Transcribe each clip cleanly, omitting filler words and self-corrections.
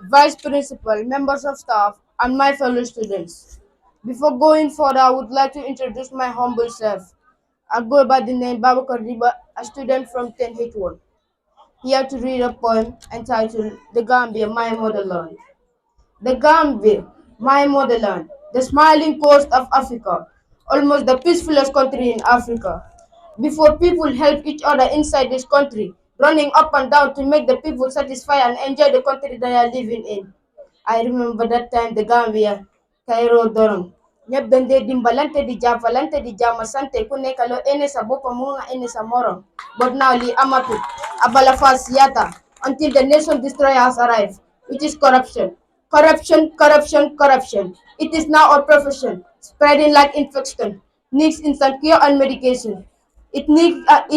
Vice Principal, members of staff, and my fellow students. Before going further, I would like to introduce my humble self. I go by the name Babakar Riba, a student from 10H1, here to read a poem entitled The Gambia, My Motherland. The Gambia, my motherland, the smiling coast of Africa, almost the peacefulest country in Africa. Before people help each other inside this country, running up and down to make the people satisfied and enjoy the country they are living in. I remember that time the Gambia, Cairo Dorong. Ñep dañ dee dimbalante di jàppalante di jàmm sante ku nekk loo ene sa bopp mu nga ene sa morom. But now li amatu abala fas yata until the nation destroyer has arrived, which is corruption. Corruption, corruption, corruption. It is now a profession, spreading like infection, needs instant cure and medication. It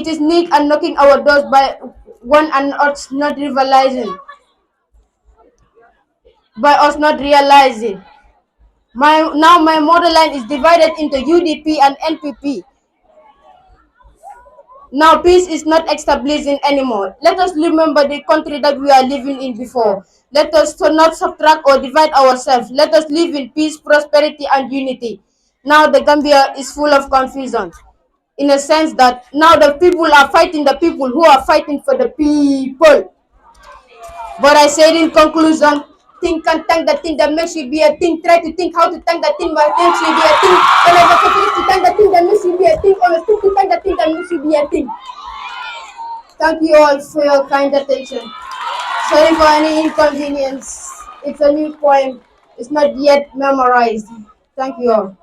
is neat and knocking our doors by one and us not realizing. My motherland is divided into UDP and NPP. Now peace is not establishing anymore. Let us remember the country that we are living in before. Let us not subtract or divide ourselves. Let us live in peace, prosperity, and unity. Now the Gambia is full of confusion, in a sense that now the people are fighting the people who are fighting for the people. But I said in conclusion, think and thank the thing that makes you be a thing. Try to think how to thank the thing that makes you be a thing. Don't ever forget to thank the thing that makes you be a thing. Always think to thank the thing that makes you be a thing. Thank you all for your kind attention. Sorry for any inconvenience. It's a new poem. It's not yet memorized. Thank you all.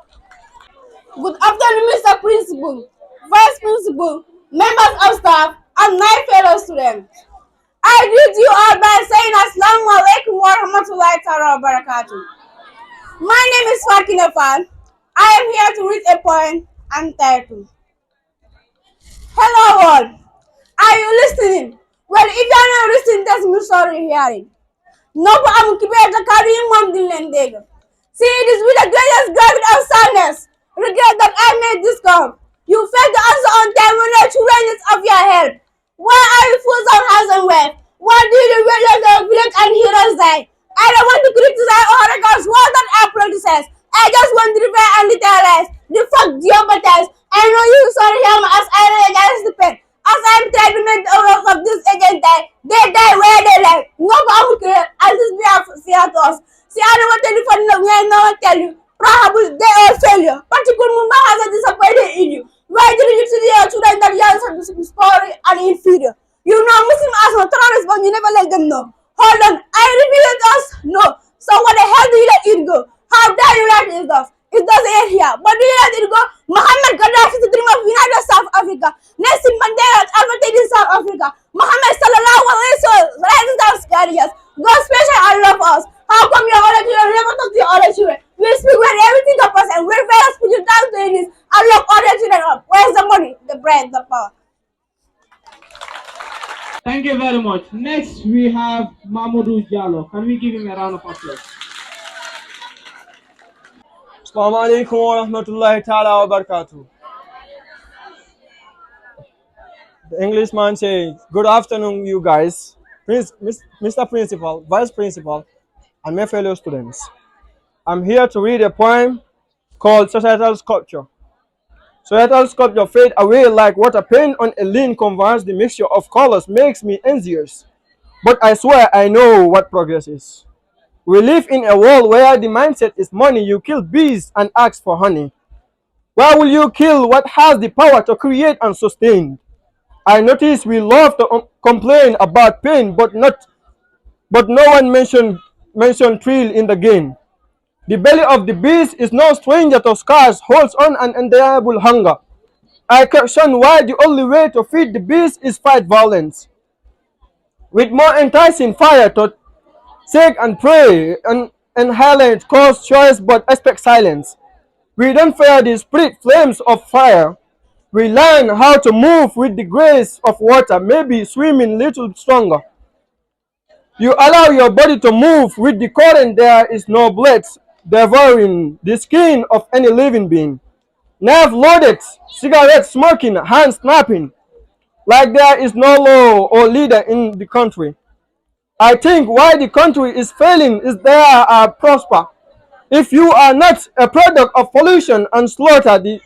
Good afternoon, Mr. Principal, Vice Principal, members of staff, and my fellow students. I greet you all by saying Assalamu alaikum wa rahmatullahi ta'ala wa barakatuh. My name is Fakin Afan. I am here to read a poem entitled Hello world. Are you listening? Well, if you are not listening, that's me sorry hearing. No, I'm keeping the carrying mom the See, it is with the greatest gravity of sadness, regret that I made this call. You failed to answer on time when the children of your help. Why are you fools on house and wealth? Why do you wait on the village and heroes die? I don't want to criticize or records what that are practices. I just want to repair and literalize the fact geometers. I know you sorry him as I realize the pen. As I'm trying to make the work of this agent die, they die where they lie. No one care as this be fair to us. See, I don't want to telephone them, I know I tell you. Perhaps they are failure. Particular Mumba has a disappointed in you. Why didn't you see your children that you are story and inferior? You know Muslim as a terrorist, but you never let them know. Hold on, I repeat it us? No. So what the hell do you let it go? How dare you let it go? It doesn't end here. But do you let it go? Muhammad Gaddafi is the dream of United South Africa. Nelson Mandela advocated in South Africa. Muhammad Sallallahu Alaihi Wasallam rises down scariest. God special and love us. How come your other children never talk to your other children? We speak when everything happens and we're very speaking down to this and lock other children up. Where's the money? The bread, the power. Thank you very much. Next, we have Mamadou Diallo. Can we give him a round of applause? Assalamu alaikum wa rahmatullahi ta'ala wa barakatuh. The Englishman says, good afternoon, you guys, Mr. Principal, Vice Principal, and my fellow students. I'm here to read a poem called Societal Sculpture. Societal sculpture fade away like water paint on a lean canvas. The mixture of colors makes me envious. But I swear I know what progress is. We live in a world where the mindset is money. You kill bees and ask for honey. Why will you kill what has the power to create and sustain? I notice we love to complain about pain, but no one mentioned thrill in the game. The belly of the beast is no stranger to scars, holds on an undeniable hunger. I question why the only way to feed the beast is fight violence. With more enticing fire to seek and pray and highlight cause choice but expect silence. We don't fear the spirit flames of fire. We learn how to move with the grace of water, maybe swimming little stronger. You allow your body to move with the current. There is no blades devouring the skin of any living being. Knife loaded, cigarette smoking, hands snapping, like there is no law or leader in the country. I think why the country is failing is they are prosper. If you are not a product of pollution and slaughter, they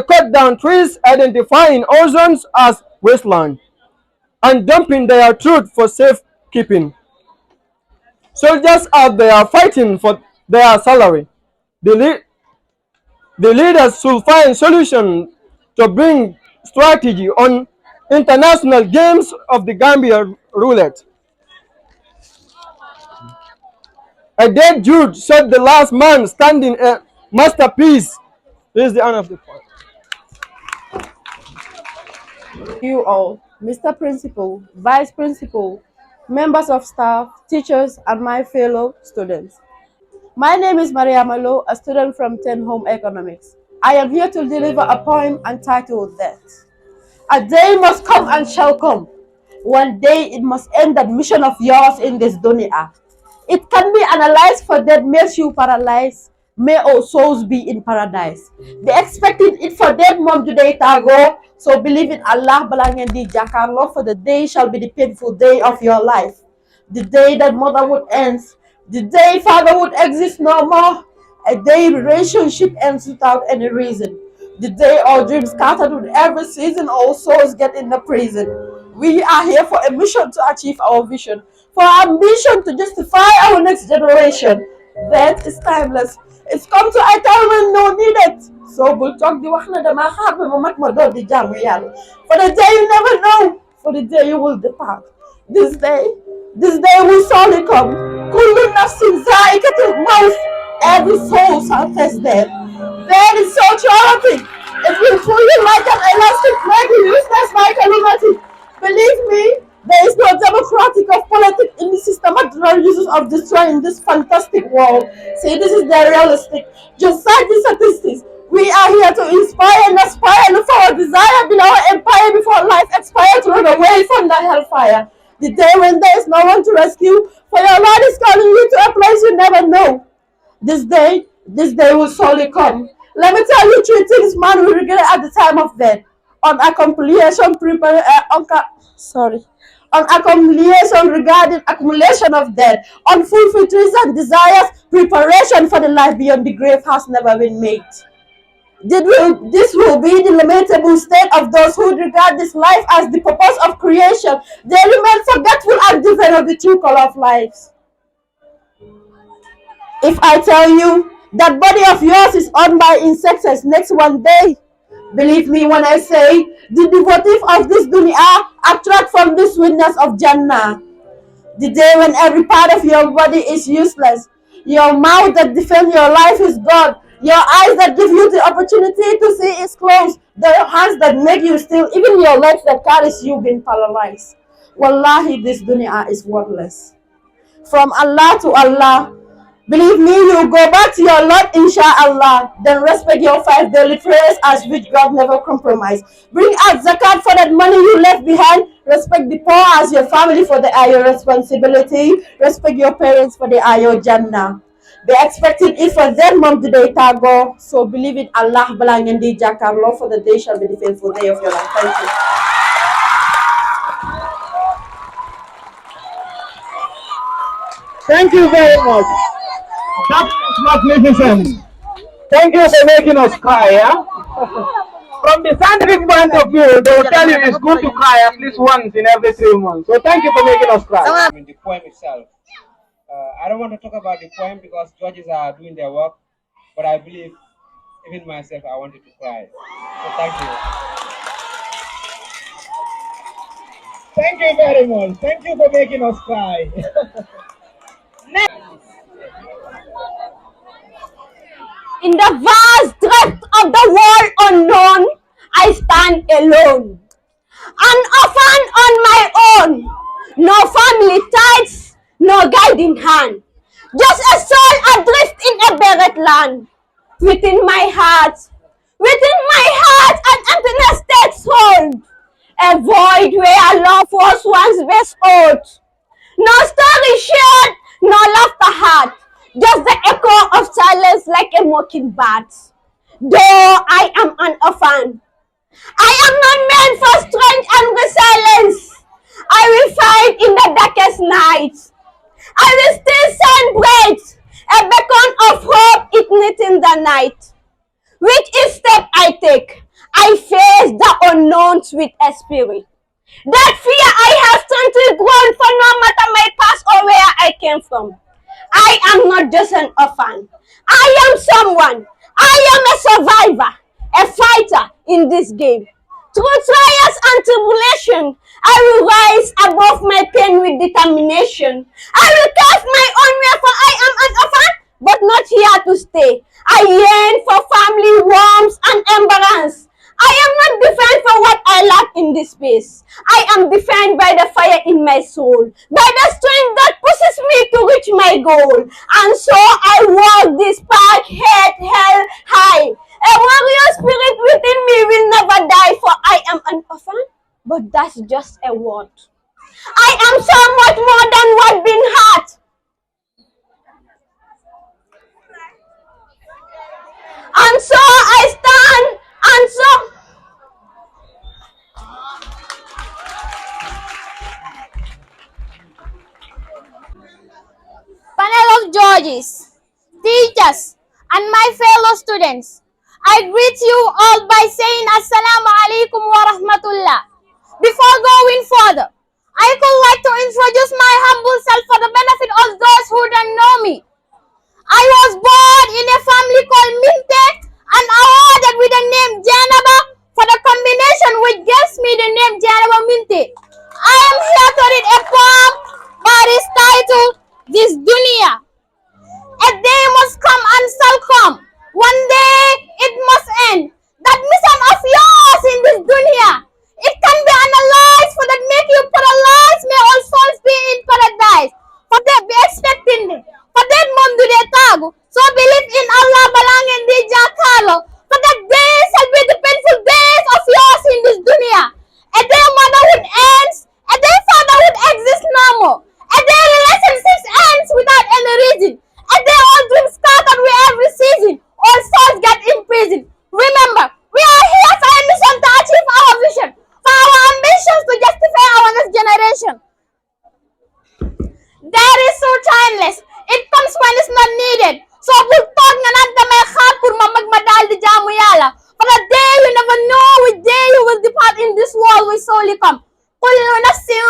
cut down trees, identifying ozons as wasteland, and dumping their truth for safekeeping. Soldiers out there fighting for their salary. The, the leaders should find solutions to bring strategy on international games of the Gambia roulette. A dead Jude shot the last man standing, a masterpiece. This is the end of the point. You all, Mr. Principal, Vice Principal, members of staff, teachers, and my fellow students. My name is Maria Malo, a student from 10 Home Economics. I am here to deliver a poem entitled that a day must come and shall come. One day it must end that mission of yours in this dunya. It can be analyzed for that makes you paralyzed. May our souls be in paradise. Be expecting it for that mom today tago. So believe in Allah balangin di jakarlo, for the day shall be the painful day of your life. The day that motherhood ends. The day fatherhood exists no more. A day relationship ends without any reason. The day our dreams scattered with every season, our souls get in the prison. We are here for a mission to achieve our vision, for our ambition to justify our next generation. That is timeless. It's come to a time when no needed. So we'll talk the wakna da mahab di jamu yalla. For the day you never know, for the day you will depart. This day will surely come. Kullu nafsin zaikatul maut. Every soul shall taste death. That is so chaotic. It will pull you like an elastic, make you useless like a lunatic. Believe me, there is no democratic of politics in the systematic uses of destroying this fantastic world. See, this is the realistic. Just cite the statistics. We are here to inspire and aspire and for our desire below our empire before life expires to run away from the hellfire. The day when there is no one to rescue, for your Lord is calling you to a place you never know. This day will surely come. Let me tell you three things man will regret at the time of death. On accumulation, on accumulation regarding accumulation of debt, unfulfilled dreams and desires, preparation for the life beyond the grave has never been made. This will be the lamentable state of those who regard this life as the purpose of creation. They remain forgetful and different of the true color of lives. If I tell you that body of yours is owned by insects next one day, believe me when I say the devotive of this dunya attract from the sweetness of Jannah. The day when every part of your body is useless, your mouth that defends your life is gone, your eyes that give you the opportunity to see is closed, the hands that make you still, even your legs that carries you been paralyzed. Wallahi, this dunya is worthless. From Allah to Allah. Believe me, you go back to your Lord, inshallah. Then respect your 5 daily prayers as which God never compromise. Bring out zakat for that money you left behind. Respect the poor as your family, for they are your responsibility. Respect your parents, for they are your Jannah. They expected it for them mom today tago. So believe in Allah balangin di jakarlo, for the day shall be the faithful day of your life. Thank you. Thank you very much. That was magnificent. Thank you for making us cry, yeah? From the scientific point of view, they will tell you it's good to cry at least once in every 3 months. So thank you for making us cry. I mean, the poem itself. I don't want to talk about the poem because judges are doing their work, but I believe, even myself, I wanted to cry. So thank you. Thank you very much. Thank you for making us cry. In the vast depth of the world unknown, I stand alone. An orphan on my own. No family ties, no guiding hand. Just a soul adrift in a buried land. Within my heart, an emptiness takes hold. A void where love was once best owed. No story shared, no laughter had, just the echo of silence like a mockingbird. Though I am an orphan, I am not meant for strength and resilience. I will fight in the darkest nights. overnight. With each step I take, I face the unknowns with a spirit. That fear I have strengthly grown for no matter my past or where I came from. I am not just an orphan. I am someone. I am a survivor, a fighter in this game. Through trials and tribulation, I will rise above my pain with determination. I will carve my own way, for I am an orphan, but not here to stay. I yearn for family warmth and embrace. I am not defined for what I lack in this space. I am defined by the fire in my soul, by the strength that pushes me to reach my goal. And so I walk this path head held high. A warrior spirit within me will never die, for I am an orphan, but that's just a word. I am so much more than what been hurt. And so I stand, and so panel of judges, teachers, and my fellow students, I greet you all by saying Assalamu alaikum wa rahmatullah. Before going further, I would like to introduce my humble self for the benefit of those who don't know me. I was born in a family called Minte and awarded with the name Janaba for the combination which gives me the name Janaba Minte. I am here to read a poem that is titled This Dunya. A day must come and shall come. One day it must end. That mission of yours in this dunya, it can be analyzed for that make you paralyzed. May all souls be in paradise. For that be expecting me. For that mom do they tago. So believe in Allah balangin di jakalo. For that day shall be the painful days of yours in this dunya. A day motherhood ends. A day fatherhood exists no more. A day relationships ends without any reason. A day all dreams scattered with every season. All souls get imprisoned. Remember, we are here for a mission to achieve our vision. For our ambitions to justify our next generation. That is so timeless. It comes when it's not needed. So bultog nga nanta may khatur mamagmadal di jamu yala. For a day you never know which day you will depart in this world will solely come. Kullu nafsin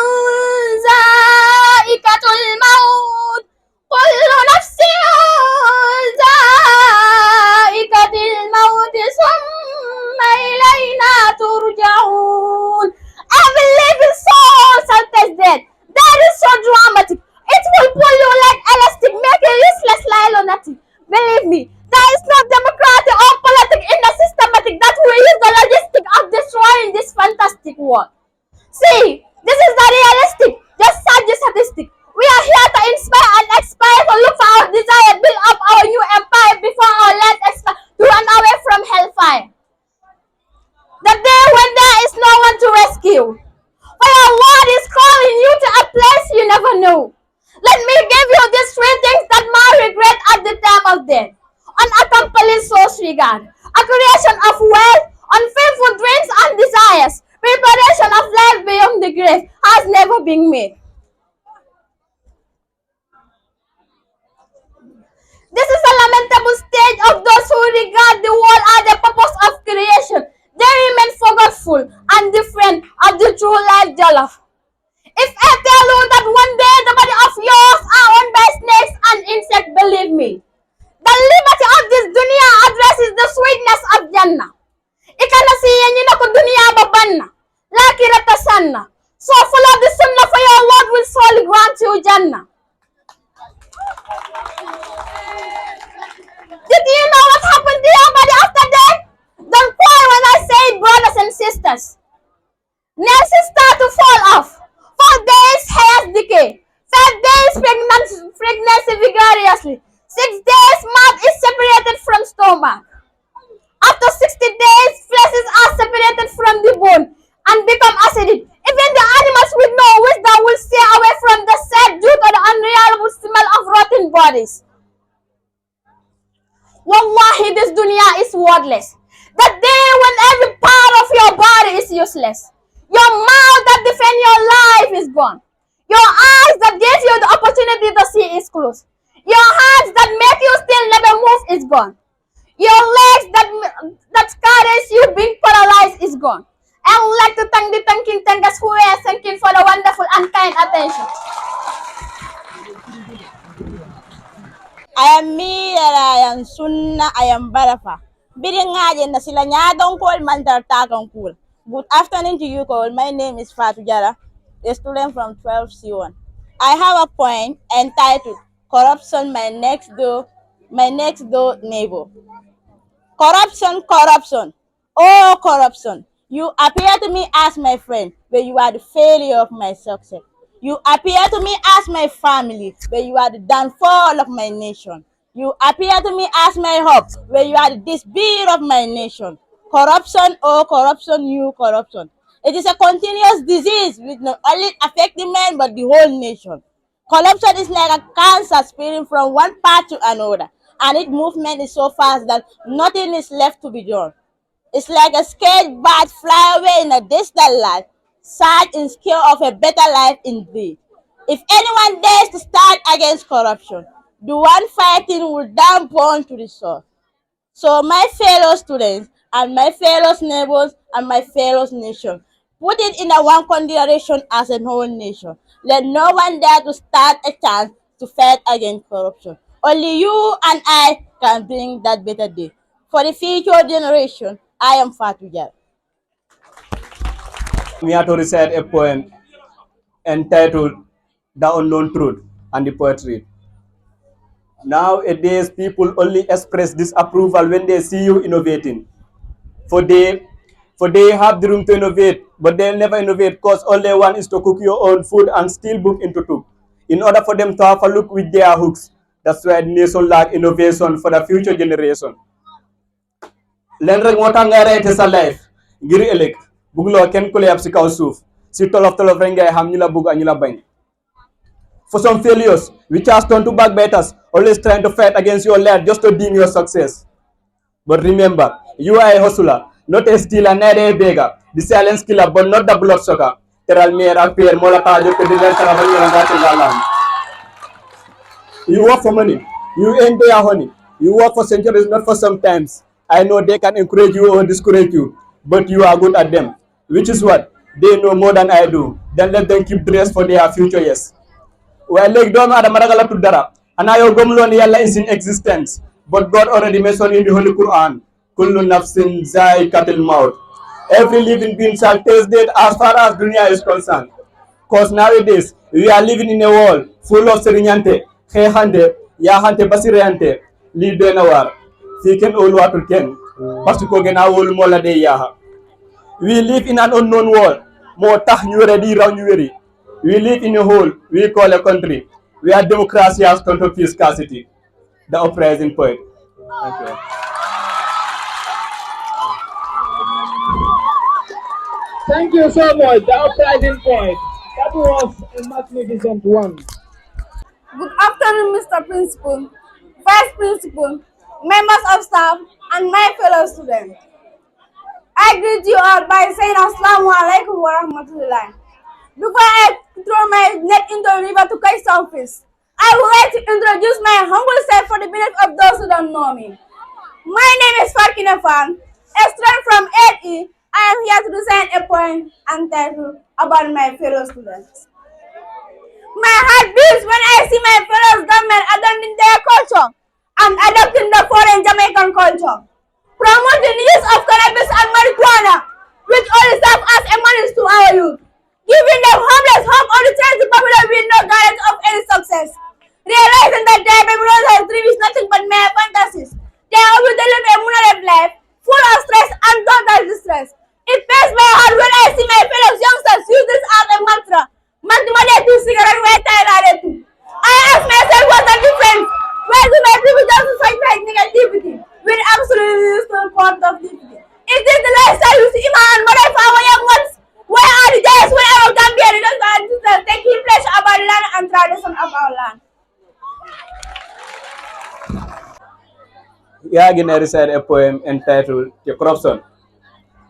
zaikatul maut. Kullu nafsin zaikatul maut. Summa ilayna turja'un. Every living soul shall taste death. That is so dramatic. It will pull you like elastic, make you useless like lunatic. Believe me, there is no democratic or politics in the systematic that will use the logistic of destroying this fantastic world. See, this is the realistic, just such a statistic. We are here to inspire and aspire to look for our desire, build up our new empire before our land expire to run away from hellfire. The day when there is no one to rescue. For your word is calling you to a place you never knew. Let me give you these three things that man regret at the time of death. Unaccomplished source regard, a creation of wealth, unfaithful dreams and desires, preparation of life beyond the grave has never been made. This is a lamentable state of those who regard the world as the purpose of creation. They remain forgetful and different of the true life jollof. If I tell you that one day the body of yours are owned by snakes and insects, believe me. The liberty of this dunya addresses the sweetness of Jannah. Ikanasiyan niyo na ko dunya babanna. Lakirata sanna. So follow the sunnah for your Lord will surely grant you Jannah. Did you know what happened to your body after death? Don't cry when I say it, brothers and sisters. Nails start to fall off. 4 days hairs decay. 5 days pregnancy vigorously. 6 days mouth is separated from stomach. After 60 days, fleshes are separated from the bone and become acidic. Even the animals with no wisdom will stay away from the set due to the unreliable smell of rotten bodies. Wallahi, this dunya is worthless. The day when every part of your body is useless. Your mouth that defends your life is gone. Your eyes that give you the opportunity to see is closed. Your hands that make you still never move is gone. Your legs that carries you being paralyzed is gone. I would like to thank the thanking tenders who were thanking for the wonderful and kind attention. I am me, I am Sunna, I am Barafa. Bidding ngaji na sila nyadong kol mantar takang cool. Good afternoon to you all. My name is Fatu Jara, a student from 12C1. I have a point entitled Corruption my next door neighbor. Corruption, corruption. Oh, corruption. You appear to me as my friend, but you are the failure of my success. You appear to me as my family, but you are the downfall of my nation. You appear to me as my hope, where you are the despair of my nation. Corruption, oh corruption, you corruption. It is a continuous disease which not only affecting men but the whole nation. Corruption is like a cancer spreading from one part to another, and its movement is so fast that nothing is left to be done. It's like a scared bird fly away in a distant land, sad in scare of a better life indeed. If anyone dares to stand against corruption, the one fighting will down born to the soil. So my fellow students and my fellow neighbors and my fellow nation, put it in a one consideration as a whole nation. Let no one dare to stand a chance to fight against corruption. Only you and I can bring that better day. For the future generation, I am Fatujar. I'm here to recite a poem entitled The Unknown Truth and the poetry. Nowadays, people only express disapproval when they see you innovating. For they have the room to innovate, but they'll never innovate because all they want is to cook your own food and still book into two. In order for them to have a look with their hooks, that's why the nation lack innovation for the future generation. Len rek moo tax ngay reyte sa life ngir ëllëg bugguloo kenn ku la yab si kaw suuf si tolof tolof rek ngay xam ñu la bugg ak ñu la bañ. For some failures, which has turned to backbiters, always trying to fight against your life just to dim your success. But remember, you are a hustler, not a stealer, neither a beggar. The silent killer, but not the bloodsucker. Teral meer ak peer moo la tax a jóg te di leen sarafal ñu la ngàcce ngàllam. You work for money. You ain't their honey. You work for centuries, not for sometimes. I know they can encourage you or discourage you, but you are good at them. Which is what? They know more than I do. Then let them keep the rest for their future, yes. Well, like doomu aadama ragala tu dara. Ana yow gëmloo ne Yàlla is in existence. But God already mentioned in the Holy Quran, Kullu nafsin zaikatil maut. Every living being shall taste death as far as dunya is concerned. Because nowadays, we are living in a world full of seriñante, xeexante, yaaxante, basireyante, lii doy na waar. Fii kenn óoluwaatul kenn, parce que ko gën a wóolu moo la dee yaaxa. We live in an unknown world. Moo tax ñu wéré di raw ñu wéri. We live in a hole we call a country where democracy has turned to scarcity. The uprising point. Thank you. Thank you so much. The uprising point. That was a magnificent one. Good afternoon, Mr. Principal, Vice Principal, members of staff, and my fellow students. I greet you all by saying Assalamu alaikum wa rahmatullah. Before I throw my net into the river to catch some fish, I would like to introduce my humble self for the benefit of those who don't know me. My name is Farkina Fan, a student from 8E. I am here to recite a poem entitled about my fellow students. My heart beats when I see my fellow gunmen adopting their culture and adopting the foreign Jamaican culture. Promoting the use of cannabis and marijuana, which only serve as a menace to our youth. Giving them homeless hope on the chance to popular with no guarantee of any success. Realizing that their baby has dream is nothing but mere fantasies. They are able to live a moonlight life, full of stress and total distress. It pains my heart when I see my fellow youngsters use this as a mantra. Mathematics, cigarette, where I ask myself what are the difference? Where do my people just fight negativity with absolutely useful forms of dignity? Is this the lifestyle you see Iman and Mother for our young ones? Where are the days when our Gambian leaders and sisters taking pleasure about the land and tradition of our land? Yeah, again, I recite a poem entitled The Corruption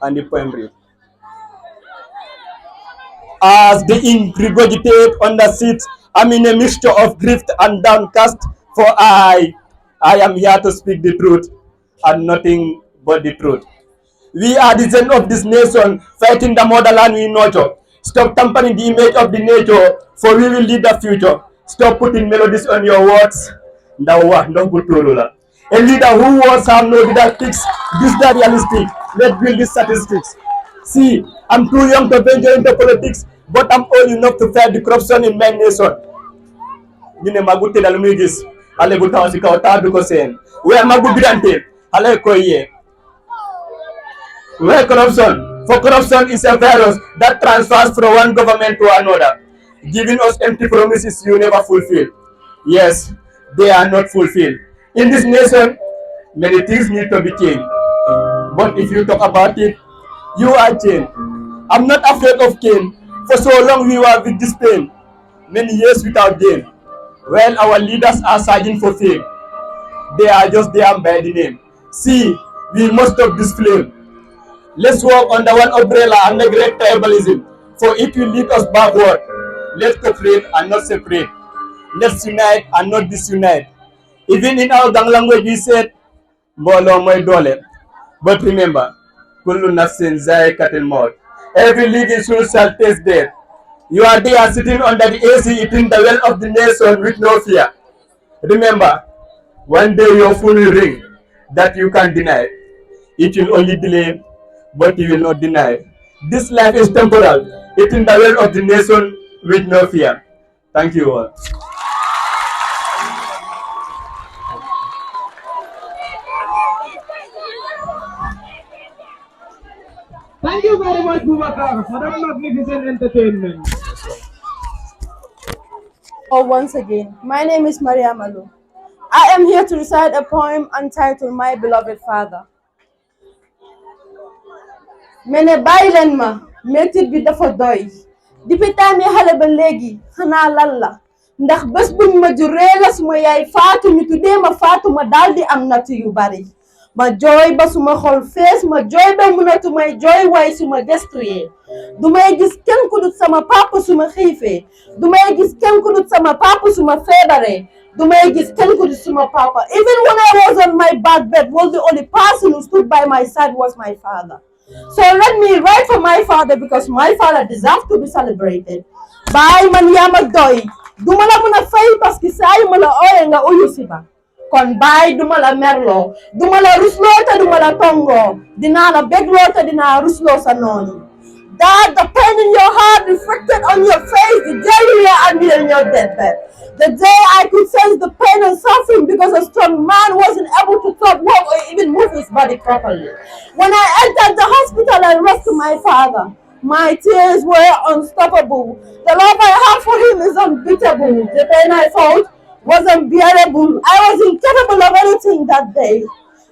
and the poem reads. As the ink regurgitate on the seat, I'm in a mixture of grief and downcast, for I am here to speak the truth. and nothing but the truth. We are the gen of this nation, fighting the motherland we nurture. Stop tampering the image of the nature, for we will lead the future. Stop putting melodies on your words. Ndawa, ndokutulula. A leader who words have no didactics, this the realistic. Let's build these statistics. See, I'm too young to venture into politics, but I'm old enough to fight the corruption in my nation. ñu ne magu tëddal muy gis xale bu taxaw si kaw tax du ko seen where magu birante xale koy yee where corruption for corruption is a virus that transfers from one government to another, giving us empty promises you never fulfill. Yes, they are not fulfilled. In this nation, many things need to be changed, but if you talk about it, you are changed. I'm not afraid of pain. For so long we were with this pain, many years without gain. While our leaders are searching for fame, they are just there by the name. See, we must stop this flame. Let's work under one umbrella and neglect tribalism, for it will lead us backward. Let's cooperate and not separate. Let's unite and not disunite. Even in our gang language, we said, Mbolo moy dole. But remember, kullu nafsin zaikatil maut. Every living soul shall taste death. You are there sitting under the AC eating the well of the nation with no fear. Remember, one day your phone will ring that you can't deny. It will only delay, but you will not deny. This life is temporal, eating the well of the nation with no fear. Thank you all. Thank you very much, Bubakar, for that magnificent entertainment. Once again, my name is Maria Malu. I am here to recite a poem entitled My Beloved Father. Mene bàyyi leen ma métit bi dafa doy depuis taami xale ba léegi xanaa lan la ndax bés buñ ma juree la suma yaay faatu ñu tuddee ma faatu ma daldi am natt yu bari ma jooy ba suma xol fees ma jooy ba mënatu may jooy waaye suma destriyee du may gis kenn ku dut sama papa suma xiifee du may gis kenn ku dut sama papa suma feebaree du may gis kenn ku dut suma papa. Even when I was on my bad bed, was the only person who stood by my side was my father. So let me write for my father because my father deserves to be celebrated. Baay man yaa ma doy duma la mën a fay parce que saa yu ma la ooyee nga uyu si ba kon baay duma la merloo duma la rusloo te duma la tongoo dinaa la bégloo te dinaa rusloo sa noonu. Dad, the pain in your heart reflected on your face the day you were admitted in your deathbed. The day I could sense the pain and suffering because a strong man wasn't able to talk, walk, or even move his body properly. When I entered the hospital and rescued my father, my tears were unstoppable. The love I have for him is unbeatable. The pain I felt was unbearable. I was incapable of anything that day.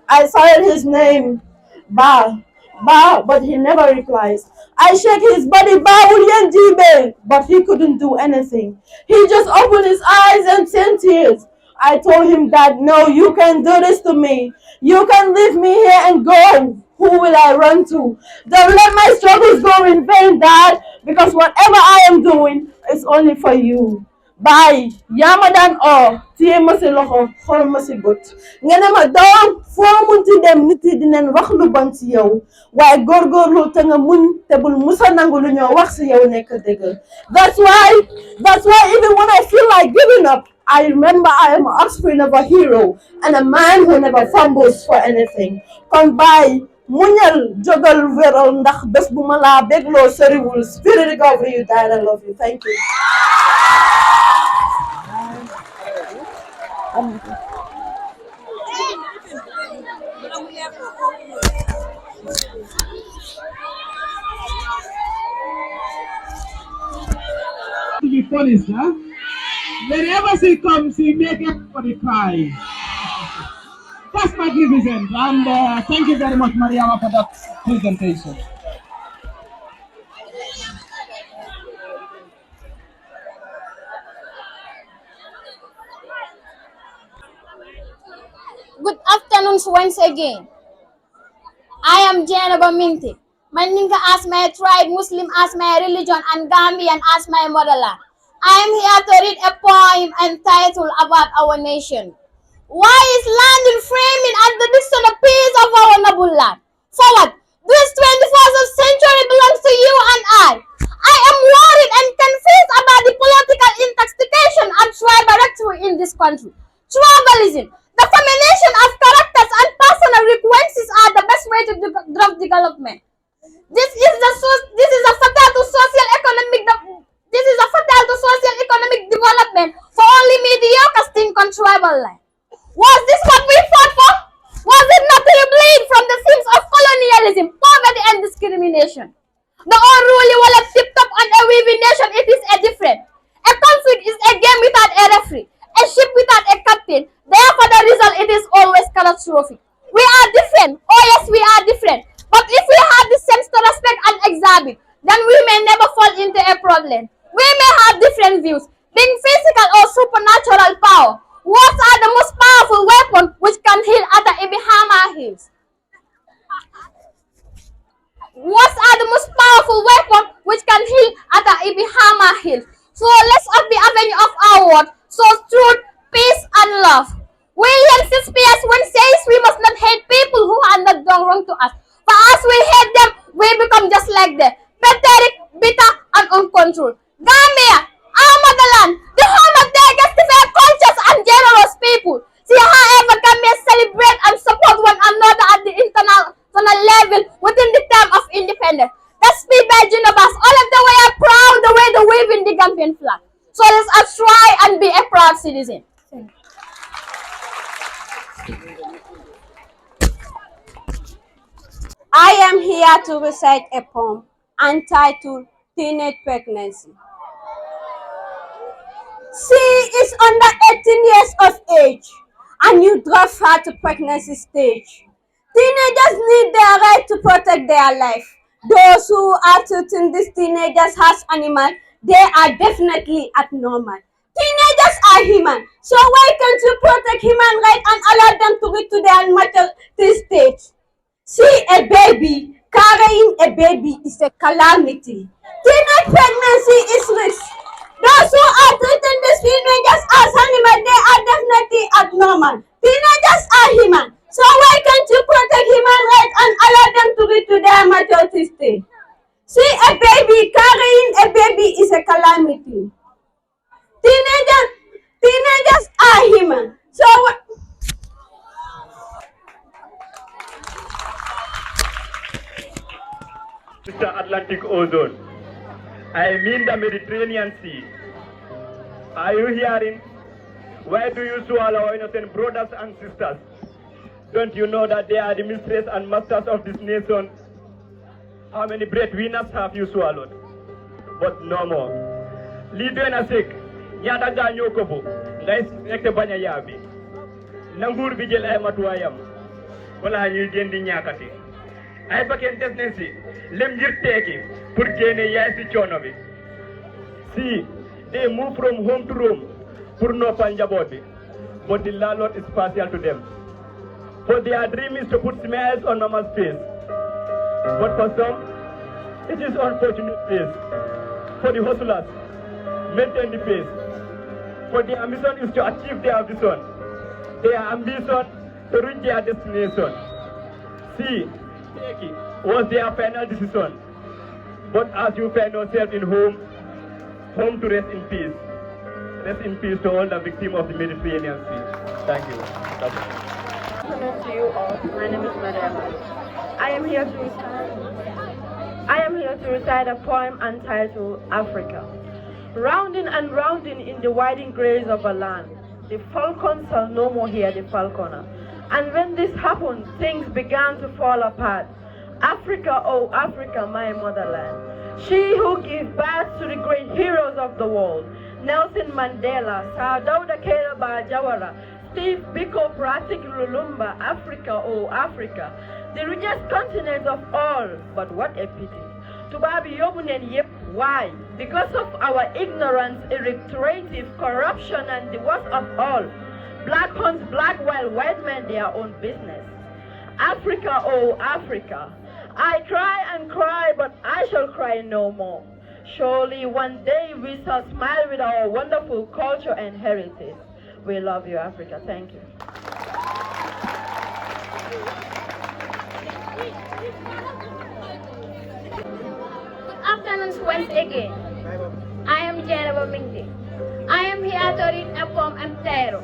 I shouted his name, Ba, Ba, but he never replies. I shake his body, Ba Ulyan Jibe, but he couldn't do anything. He just opened his eyes and sent tears. I told him that, no, you can do this to me. You can leave me here and go. Who will I run to? Don't let my struggles go in vain, Dad, because whatever I am doing is only for you. Bye. Yamadan o tie ma si loxo xol ma si bët nga ne ma doom foo munti dem nit yi dinañ wax lu bon ci yow waaye góorgóorlu te nga muñ te bul musa nangu lu ñoo wax ci yow nekk dëgg. That's why even when I feel like giving up, I remember I am an offspring of a hero and a man who never fumbles for anything. Kon bye muñal jógal wéral ndax bés bu ma laa bégloo soriwul. Spirit recovery you died. I love you. Thank you. To be punished, huh? Wherever she comes, she make everybody cry. That's magnificent, and thank you very much, Mariama, for that presentation. Good afternoon once again. I am Jainaba Minti. Mandinka as my tribe, Muslim as my religion, and Gambian as my motherland. I am here to read a poem entitled About Our Nation. Why is land in framing and the piece of our noble land? Forward, this 21st century belongs to you and I. I am worried and confused about the political intoxication and tribalism in this country. Tribalism, the combination of characters and personal requirements are the best way to drive development. This is a fatal to social economic development for only mediocre stink on tribal land. Was this what we fought for? Was it not to bleed from the sins of colonialism, poverty, and discrimination? The unruly wallet tipped up on a weaving nation, it is a different. A conflict is a game without a referee, a ship without a captain. Therefore, the result it is always catastrophic. We are different. Oh yes, we are different. But if we have the sense to respect and examine, then we may never fall into a problem. We may have different views, being physical or supernatural power. What are the most powerful weapons which can heal at the Ibihama Hills? What are the most powerful weapons which can heal at the Ibihama Hills? So let's up the avenue of our word. So truth, peace, and love. William Shakespeare once says we must not hate people who are not done wrong to us. For as we hate them, we become just like them. Pathetic, bitter, and uncontrolled. Gambia, our motherland, the home of diversified cultures and generous people. See however Gambia celebrate and support one another at the international level within the term of independence. That's speed by Junobas. All of the way are proud the way they wave in the Gambian flag. So let us try and be a proud citizen. I am here to recite a poem entitled Teenage Pregnancy. She is under 18 years of age and you drive her to pregnancy stage. Teenagers need their right to protect their life. Those who are treating these teenagers as animals, they are definitely abnormal. Teenagers are human, so why can't you protect human rights and allow them to reach to their maturity stage? See a baby, carrying a baby is a calamity. Teenage pregnancy is risk. Those who are treating these teenagers as animals, they are definitely abnormal. Teenagers are human, so why can't you protect human rights and allow them to reach to their maturity stage? See a baby, carrying a baby is a calamity. Teenagers are human, so Mr. Atlantic Ozone. I mean the Mediterranean Sea. Are you hearing? Why do you swallow our innocent brothers and sisters? Don't you know that they are the mistresses and masters of this nation? How many breadwinners have you swallowed? But no more. Leader na sik, nyata ganyo ko bu, ngay nekte banya yabi. Nangur bi jël ay matuwayam, wala ñuy gendi ñaakati. Ay baken def nañ si, lem ngir teeki pour génne yaay si coono bi. See, they move from home to room pour noppal njaboot bi, but the landlord is partial to them. For their dream is to put smiles on mama's face. But for some, it is unfortunate face. For the hustlers, maintain the pace. For their ambition is to achieve their vision. Their ambition to reach their destination. See, take it was their final decision. But as you find yourself in home to rest in peace. Rest in peace to all the victims of the Mediterranean Sea. Thank you. Good afternoon to you all. My name is Mariam. I am here to recite a poem entitled Africa. Rounding and rounding in the winding grace of a land, the falcon shall no more hear the falconer. And when this happened, things began to fall apart. Africa, oh Africa, my motherland. She who gave birth to the great heroes of the world, Nelson Mandela, Sir Dawda Kairaba Jawara, Steve Biko Pratik Lumumba, Africa, oh Africa, the richest continent of all. But what a pity. Tubabi Yobunen Yep, why? Because of our ignorance, illiterative, corruption, and the worst of all, black hunts black while white men their own business. Africa, oh Africa, I cry and cry, but I shall cry no more. Surely one day we shall smile with our wonderful culture and heritage. We love you, Africa. Thank you. Good afternoon once again. I am Jeremy Minty. I am here to read a poem entitled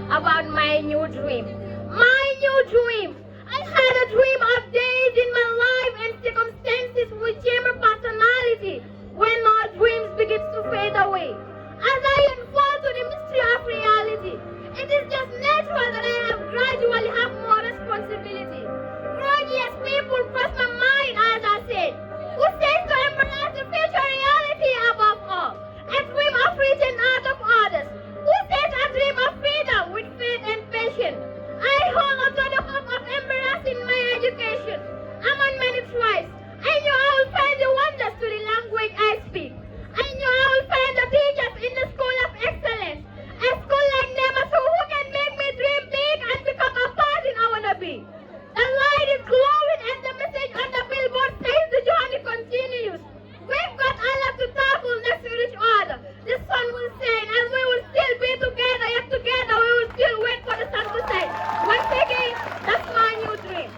about my new dream. My new dream! I had a dream of days in my life and circumstances which change my personality when our dreams begin to fade away. As I unfold to the mystery of reality, it is just natural that I have gradually have more responsibility. Courageous people cross my mind as I said, who says to embrace the future reality above all, a dream of reaching out of others, who says a dream of freedom with faith and patience. I hold on to the hope of embracing my education. I'm on many tries. I know I will find the wonders to the language I speak. I know I will find the teachers in the school of excellence. A school like Nemasu who can make me dream big and become a person I want to be. The light is glowing and the message on the billboard says the journey continues. We've got a lot to tackle next to each other. The sun will shine and we will still be together, yet together we will still wait for the sun to shine. Once again, that's my new dream.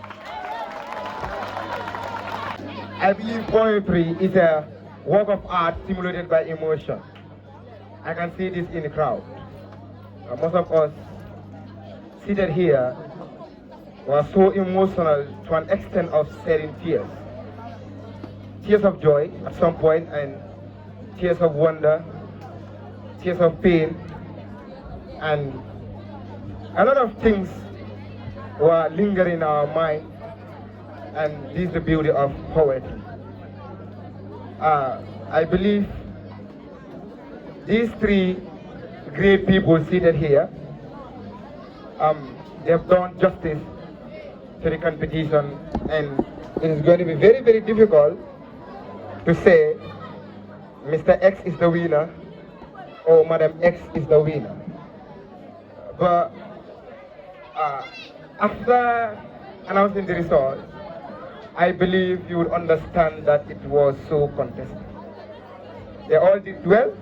I believe poetry is a work of art stimulated by emotion. I can see this in the crowd. Most of us seated here were so emotional to an extent of shedding tears. Tears of joy at some point and tears of wonder, tears of pain, and a lot of things were lingering in our mind, and this is the beauty of poetry. I believe these three great people seated here, they have done justice to the competition, and it is going to be very, very difficult to say Mr. X is the winner or Madam X is the winner. But after announcing the result, I believe you would understand that it was so contested. They all did well,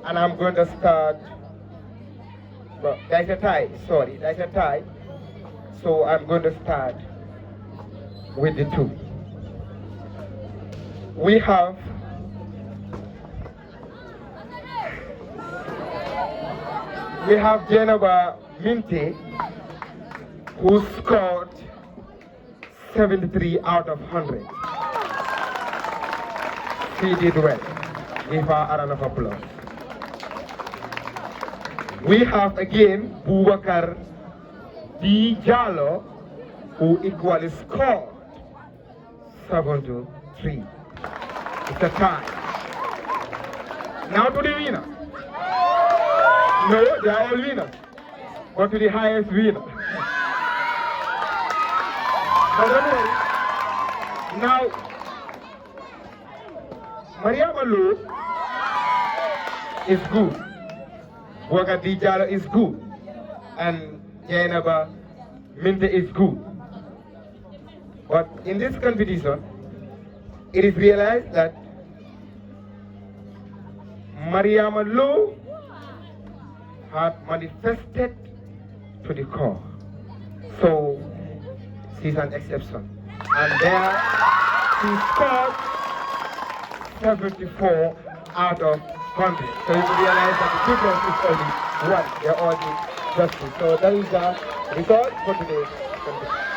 and I'm going to start, well, there's a tie, so I'm going to start with the two. We have Genova Minty, who scored 73 out of 100. She did well. Give her a round of applause. We have again Boubacar D. Jallo, who equally scored 73. It's a tie. Now to the winner. No, they are all winners. But to the highest winner. But don't worry. Now, Maria Malou is good. Boubacar D. Jallo is good. And Jainaba Minte is good. But in this competition, it is realized that Mariama Lowe had manifested to the core. So she's an exception. And there she scored 74 out of 100. So you can realize that the difference is only one. They're all justice. So that is the result for today's competition.